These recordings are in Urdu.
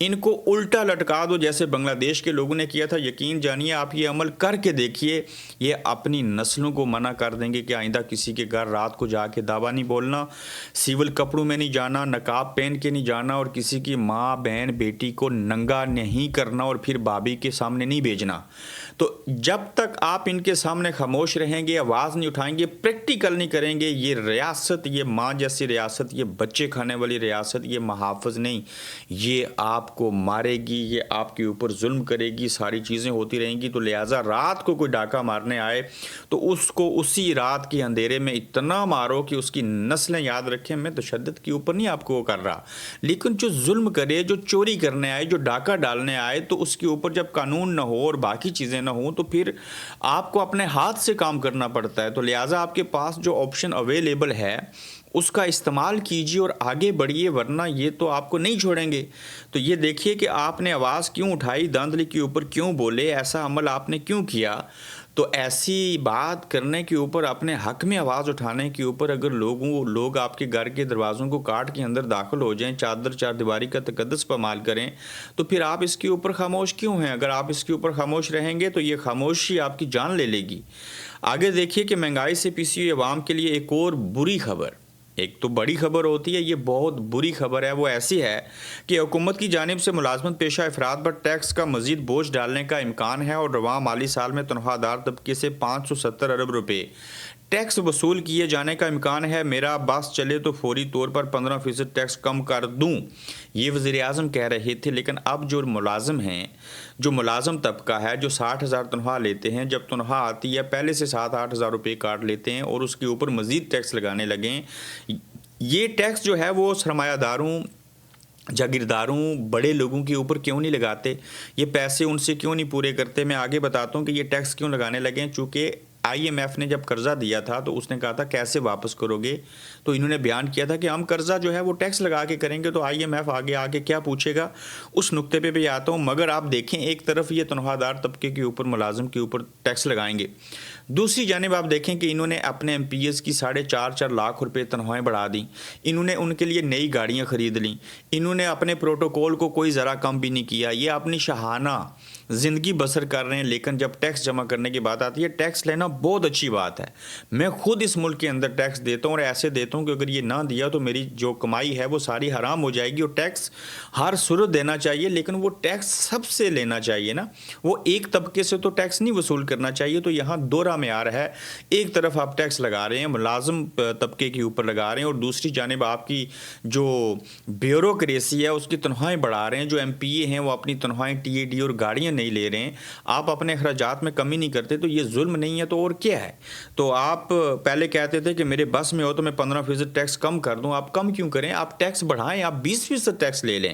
ان کو الٹا لٹکا دو جیسے بنگلہ دیش کے لوگوں نے کیا تھا. یقین جانیے آپ یہ عمل کر کے دیکھیے, یہ اپنی نسلوں کو منع کر دیں گے کہ آئندہ کسی کے گھر رات کو جا کے دعویٰ نہیں بولنا, سیول کپڑوں میں نہیں جانا, نقاب پہن کے نہیں جانا, اور کسی کی ماں بہن بیٹی کو ننگا نہیں کرنا اور پھر بھابھی کے سامنے نہیں بھیجنا. تو جب تک آپ ان کے سامنے خاموش رہیں گے, آواز نہیں اٹھائیں گے, پریکٹیکل نہیں کریں گے, یہ ریاست, یہ ماں جیسی ریاست, یہ بچے کھانے والی ریاست, یہ محافظ نہیں, یہ آپ کو مارے گی, یہ آپ کے اوپر ظلم کرے گی, ساری چیزیں ہوتی رہیں گی. تو لہٰذا رات کو کوئی ڈاکہ مارنے آئے تو اس کو اسی رات کے اندھیرے میں اتنا مارو کہ اس کی نسلیں یاد رکھیں. میں تشدد کے اوپر نہیں آپ کو وہ کر رہا, لیکن جو ظلم کرے, جو چوری کرنے آئے, جو ڈاکہ ڈالنے آئے, تو اس کے اوپر جب قانون نہ ہو اور باقی چیزیں نہ ہوں تو پھر آپ کو اپنے ہاتھ سے کام کرنا پڑتا ہے. تو لہٰذا آپ کے پاس جو آپشن اویلیبل ہے اس کا استعمال کیجیے اور آگے بڑھیے, ورنہ یہ تو آپ کو نہیں چھوڑیں گے. تو یہ دیکھیے کہ آپ نے آواز کیوں اٹھائی, دھاندلی کے اوپر کیوں بولے, ایسا عمل آپ نے کیوں کیا. تو ایسی بات کرنے کے اوپر, اپنے حق میں آواز اٹھانے کے اوپر اگر لوگ آپ کے گھر کے دروازوں کو کاٹ کے اندر داخل ہو جائیں, چار دیواری کا تقدس پامال کریں, تو پھر آپ اس کے اوپر خاموش کیوں ہیں؟ اگر آپ اس کے اوپر خاموش رہیں گے تو یہ خاموشی آپ کی جان لے لے گی. آگے دیکھیے کہ مہنگائی سے پسی ہوئی عوام کے لیے ایک اور بری خبر, ایک تو بڑی خبر ہوتی ہے, یہ بہت بری خبر ہے. وہ ایسی ہے کہ حکومت کی جانب سے ملازمت پیشہ افراد پر ٹیکس کا مزید بوجھ ڈالنے کا امکان ہے, اور رواں مالی سال میں تنخواہ دار طبقے سے 570 ارب روپے ٹیکس وصول کیے جانے کا امکان ہے. میرا بس چلے تو فوری طور پر 15% ٹیکس کم کر دوں, یہ وزیر اعظم کہہ رہے تھے. لیکن اب جو ملازم ہیں, جو ملازم طبقہ ہے, جو 60,000 تنخواہ لیتے ہیں, جب تنخواہ آتی ہے پہلے سے 7-8 ہزار روپے کاٹ لیتے ہیں اور اس کے اوپر مزید ٹیکس لگانے لگیں. یہ ٹیکس جو ہے وہ سرمایہ داروں, جاگیرداروں, بڑے لوگوں کے اوپر کیوں نہیں لگاتے, یہ پیسے ان سے کیوں نہیں پورے کرتے. میں آگے بتاتا ہوں کہ یہ ٹیکس کیوں لگانے لگے. چونکہ IMF نے جب قرضہ دیا تھا تو اس نے کہا تھا کیسے واپس کرو گے, تو انہوں نے بیان کیا تھا کہ ہم قرضہ جو ہے وہ ٹیکس لگا کے کریں گے, تو IMF آگے کیا پوچھے گا. اس نقطے پہ بھی آتا ہوں. مگر آپ دیکھیں, ایک طرف یہ تنخواہ دار طبقے کے اوپر, ملازم کے اوپر ٹیکس لگائیں گے, دوسری جانب آپ دیکھیں کہ انہوں نے اپنے MPs کی 4.5 لاکھ روپے تنخواہیں بڑھا دیں, انہوں نے ان کے لیے نئی گاڑیاں خرید لیں, انہوں نے اپنے پروٹوکول کو کوئی ذرا کم بھی نہیں کیا. یہ اپنی شاہانہ زندگی بسر کر رہے ہیں. لیکن جب ٹیکس جمع کرنے کی بات آتی ہے, ٹیکس لینا بہت اچھی بات ہے. میں خود اس ملک کے اندر ٹیکس دیتا ہوں, اور ایسے دیتا ہوں کہ اگر یہ نہ دیا تو میری جو کمائی ہے وہ ساری حرام ہو جائے گی. اور ٹیکس ہر صورت دینا چاہیے, لیکن وہ ٹیکس سب سے لینا چاہیے نا, وہ ایک طبقے سے تو ٹیکس نہیں وصول کرنا چاہیے. تو یہاں دورہ معیار ہے, ایک طرف آپ ٹیکس لگا رہے ہیں, ملازم طبقے کے اوپر لگا رہے ہیں, اور دوسری جانب آپ کی جو بیوروکریسی ہے اس کی تنخواہیں بڑھا رہے ہیں. جو MPA ہیں وہ اپنی تنخواہیں TAD اور گاڑیاں نہیں لے رہے ہیں, آپ اپنے اخراجات میں کمی نہیں کرتے. تو یہ ظلم نہیں ہے تو اور کیا ہے. تو آپ پہلے کہتے تھے کہ میرے بس میں ہو تو میں 15% ٹیکس کم کر دوں. آپ کم کیوں کریں, آپ ٹیکس بڑھائیں, آپ 20% ٹیکس لے لیں.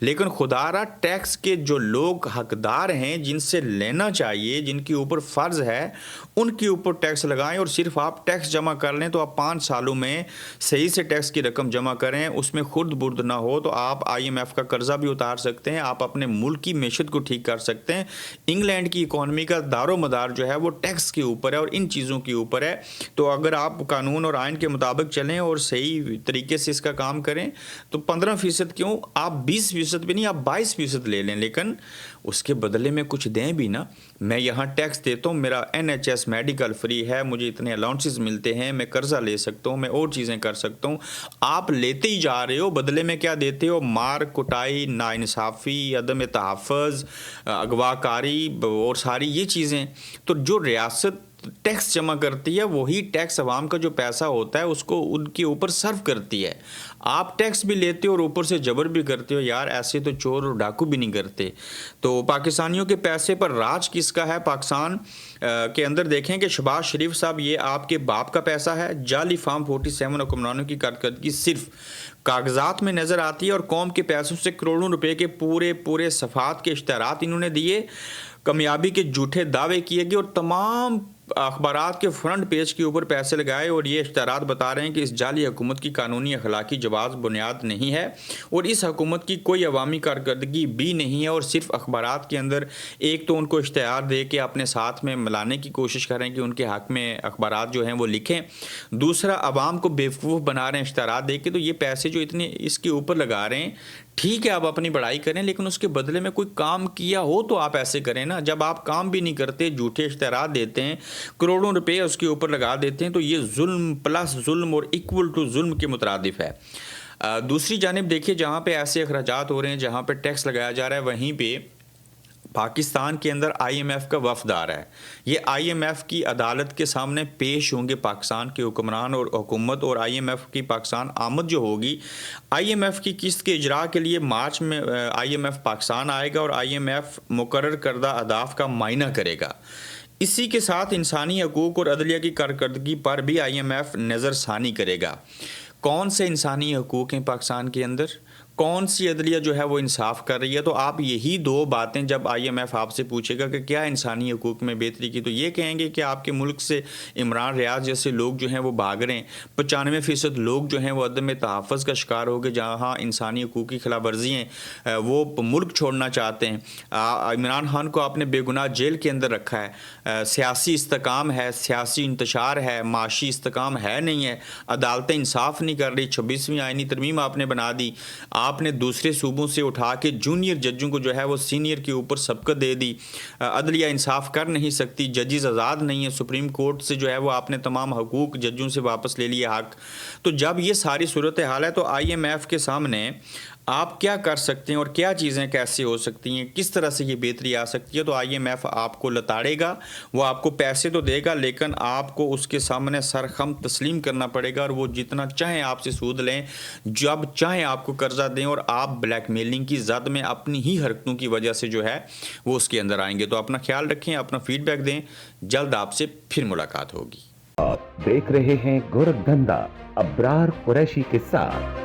لیکن خدا را ٹیکس کے جو لوگ حقدار ہیں, جن سے لینا چاہیے, جن کے اوپر فرض ہے, ان کے اوپر ٹیکس لگائیں. اور صرف آپ ٹیکس جمع کر لیں تو آپ 5 سالوں میں صحیح سے ٹیکس کی رقم جمع کریں, اس میں خرد برد نہ ہو, تو آپ IMF کا قرضہ بھی اتار سکتے ہیں, آپ اپنے ملک کی معیشت کو ٹھیک کر سکتے ہیں. انگلینڈ کی اکانومی کا دار و مدار جو ہے وہ ٹیکس کے اوپر ہے اور ان چیزوں کے اوپر ہے. تو اگر آپ قانون اور آئین کے مطابق چلیں اور صحیح طریقے سے اس کا کام کریں تو 15% کیوں, آپ 20% بھی نہیں, آپ 22% لے لیں, لیکن اس کے بدلے میں کچھ دیں بھی نا. میں یہاں ٹیکس دیتا ہوں, میرا NHS میڈیکل فری ہے, مجھے اتنے الاؤنسز ملتے ہیں, میں قرضہ لے سکتا ہوں, میں اور چیزیں کر سکتا ہوں. آپ لیتے ہی جا رہے ہو, بدلے میں کیا دیتے ہو, مار کٹائی, ناانصافی, عدم تحفظ, اغوا کاری اور ساری یہ چیزیں. تو جو ریاست ٹیکس جمع کرتی ہے وہی ٹیکس عوام کا جو پیسہ ہوتا ہے اس کو ان کے اوپر صرف کرتی ہے. آپ ٹیکس بھی لیتے ہو اور اوپر سے جبر بھی کرتے ہو. یار ایسے تو چور اور ڈاکو بھی نہیں کرتے. تو پاکستانیوں کے پیسے پر راج کس کا ہے؟ پاکستان کے اندر دیکھیں کہ شہباز شریف صاحب, یہ آپ کے باپ کا پیسہ ہے. جعلی فارم 47 حکمرانوں کی کارکردگی صرف کاغذات میں نظر آتی ہے, اور قوم کے پیسوں سے کروڑوں روپے کے پورے صفحات کے اشتہارات انہوں نے دیے, کامیابی کے جھوٹے دعوے کیے گئے, اور تمام اخبارات کے فرنٹ پیج کے اوپر پیسے لگائے, اور یہ اشتہارات بتا رہے ہیں کہ اس جعلی حکومت کی قانونی اخلاقی جواز بنیاد نہیں ہے, اور اس حکومت کی کوئی عوامی کارکردگی بھی نہیں ہے. اور صرف اخبارات کے اندر ایک تو ان کو اشتہار دے کے اپنے ساتھ میں ملانے کی کوشش کریں کہ ان کے حق میں اخبارات جو ہیں وہ لکھیں, دوسرا عوام کو بیوقوف بنا رہے ہیں اشتہارات دے کے. تو یہ پیسے جو اتنے اس کے اوپر لگا رہے ہیں ٹھیک ہے آپ اپنی بڑائی کریں لیکن اس کے بدلے میں کوئی کام کیا ہو تو آپ ایسے کریں نا. جب آپ کام بھی نہیں کرتے, جھوٹے اشتہارات دیتے ہیں, کروڑوں روپے اس کے اوپر لگا دیتے ہیں, تو یہ ظلم پلس ظلم اور ایکول ٹو ظلم کے مترادف ہے. دوسری جانب دیکھیے, جہاں پہ ایسے اخراجات ہو رہے ہیں, جہاں پہ ٹیکس لگایا جا رہا ہے, وہیں پہ پاکستان کے اندر آئی ایم ایف کا وفد آ رہا ہے. یہ آئی ایم ایف کی عدالت کے سامنے پیش ہوں گے پاکستان کے حکمران اور حکومت, اور آئی ایم ایف کی پاکستان آمد جو ہوگی, آئی ایم ایف کی قسط کے اجراء کے لیے مارچ میں آئی ایم ایف پاکستان آئے گا اور آئی ایم ایف مقرر کردہ اہداف کا معائنہ کرے گا. اسی کے ساتھ انسانی حقوق اور عدلیہ کی کارکردگی پر بھی آئی ایم ایف نظر ثانی کرے گا. کون سے انسانی حقوق ہیں پاکستان کے اندر, کون سی عدلیہ جو ہے وہ انصاف کر رہی ہے, تو آپ یہی دو باتیں جب آئی ایم ایف آپ سے پوچھے گا کہ کیا انسانی حقوق میں بہتری کی, تو یہ کہیں گے کہ آپ کے ملک سے عمران ریاض جیسے لوگ جو ہیں وہ بھاگ رہے ہیں, 95% لوگ جو ہیں وہ عدم تحفظ کا شکار ہو گئے, جہاں انسانی حقوق کی خلاف ورزی ہیں وہ ملک چھوڑنا چاہتے ہیں. عمران خان کو آپ نے بے گناہ جیل کے اندر رکھا ہے, سیاسی استحکام ہے, سیاسی انتشار ہے, معاشی استحکام ہے نہیں ہے, عدالتیں انصاف نہیں کر رہی, 26ویں آئینی ترمیم آپ نے بنا دی, آپ نے دوسرے صوبوں سے اٹھا کے جونیئر ججوں کو جو ہے وہ سینئر کے اوپر سبقت دے دی, عدلیہ انصاف کر نہیں سکتی, ججز آزاد نہیں ہیں, سپریم کورٹ سے جو ہے وہ آپ نے تمام حقوق ججوں سے واپس لے لیے حق. تو جب یہ ساری صورتحال ہے تو آئی ایم ایف کے سامنے آپ کیا کر سکتے ہیں اور کیا چیزیں کیسے ہو سکتی ہیں, کس طرح سے یہ بہتری آ سکتی ہے. تو آئی ایم ایف آپ کو لتاڑے گا, وہ آپ کو پیسے تو دے گا لیکن آپ کو اس کے سامنے سرخم تسلیم کرنا پڑے گا, اور وہ جتنا چاہیں آپ سے سود لیں, جب چاہیں آپ کو قرضہ دیں, اور آپ بلیک میلنگ کی زد میں اپنی ہی حرکتوں کی وجہ سے جو ہے وہ اس کے اندر آئیں گے. تو اپنا خیال رکھیں, اپنا فیڈ بیک دیں, جلد آپ سے پھر ملاقات ہوگی. آپ دیکھ رہے ہیں گورکھ دھندا ابرار قریشی کے ساتھ.